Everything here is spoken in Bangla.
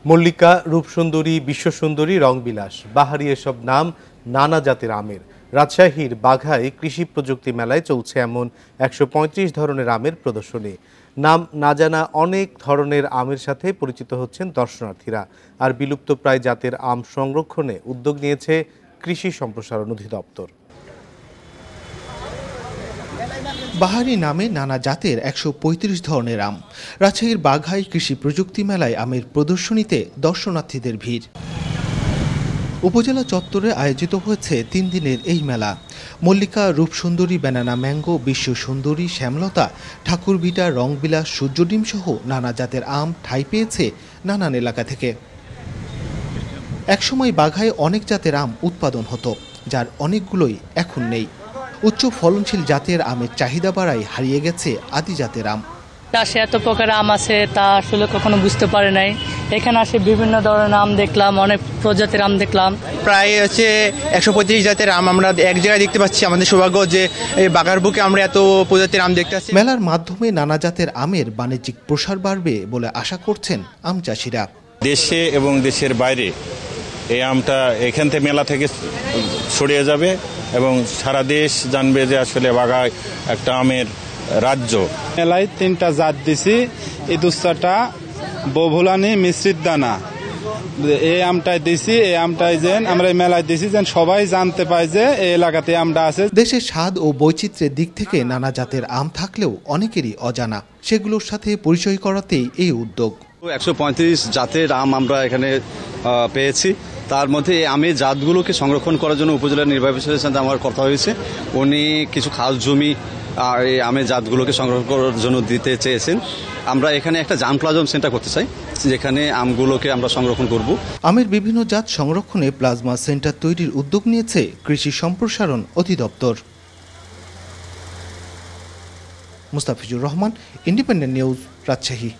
মল্লিকা, রূপসুন্দরী, বিশ্বসুন্দরী, রংবিলাস, বাহারি এসব নাম নানা জাতের আমের। রাজশাহীর বাঘায় কৃষি প্রযুক্তি মেলায় চলছে এমন ১৩৫ ধরনের আমের প্রদর্শনী। নাম না জানা অনেক ধরনের আমের সাথে পরিচিত হচ্ছেন দর্শনার্থীরা। আর বিলুপ্তপ্রায় জাতের আম সংরক্ষণে উদ্যোগ নিয়েছে কৃষি সম্প্রসারণ অধিদপ্তর। বাহারি নামে নানা জাতের ১৩৫ ধরনের আম। রাজশাহীর বাঘাই কৃষি প্রযুক্তি মেলায় আমের প্রদর্শনীতে দর্শনার্থীদের ভিড়। উপজেলা চত্বরে আয়োজিত হয়েছে ৩ দিনের এই মেলা। মল্লিকা, রূপসুন্দরী, ব্যানানা ম্যাঙ্গো, বিশ্ব সুন্দরী, শ্যামলতা, ঠাকুরভিটা, রংবিলাস, সূর্যডিম সহ নানা জাতের আম ঠাঁই পেয়েছে নানান এলাকা থেকে। একসময় বাঘায় অনেক জাতের আম উৎপাদন হতো, যার অনেকগুলোই এখন নেই। উচ্চ ফলনশীল জাতের আমের চাহিদা বাড়ায় হারিয়ে গেছে আদি জাতের আম। আসে এত প্রকার আম আছে তা আসলে কখনো বুঝতে পারে নাই। এখানে আসে বিভিন্ন ধরনের আম দেখলাম, অনেক প্রজাতির আম দেখলাম। প্রায় ১৩৫ জাতের আম আমরা এক জায়গায় দেখতে পাচ্ছি। আমাদের সৌভাগ্য যে এই বাগার বুকে আমরা এত প্রজাতির আম দেখতে পাচ্ছি। মেলার মাধ্যমে নানা জাতের আমের বাণিজ্যিক প্রসার বাড়বে বলে আশা করছেন আম চাষিরা। দেশে এবং দেশের বাইরে এই আমটা এখান থেকে মেলা থেকে ছড়িয়ে যাবে এবং সারা দেশ জানবে যে আসলে বাঘায় একটা আমের রাজ্য। মেলায় ৩টা জাত দিছি, এই দুসাটা বহুলানি মিশ্রিত দানা। এই আমটাই দিছি, এই আমটাই যেন আমরা মেলায় দিছি যেন সবাই জানতে পায় যে এই এলাকাতে আমটা আছে। দেশের স্বাদ ও বৈচিত্র্যের দিক থেকে নানা জাতের আম থাকলেও অনেকেরই অজানা। সেগুলোর সাথে পরিচয় করাতেই এই উদ্যোগ। ১৩৫ জাতের আম আমরা এখানে পেয়েছি। তার মধ্যে এই আমের জাতগুলোকে সংরক্ষণ করার জন্য উপজেলা নির্বাহী অফিসারের সাথে আমার কথা হয়েছে। উনি কিছু খাস জমি এই আমের জাতগুলোকে সংরক্ষণ করার জন্য দিতে চেয়েছেন। আমরা এখানে একটা জার্মপ্লাজম সেন্টার করতে চাই, যেখানে আমগুলোকে আমরা সংরক্ষণ করব। আমের বিভিন্ন জাত সংরক্ষণে প্লাজমা সেন্টার তৈরির উদ্যোগ নিয়েছে কৃষি সম্প্রসারণ অধিদপ্তর। Mustafizur Rahman, independent news, Rajshahi.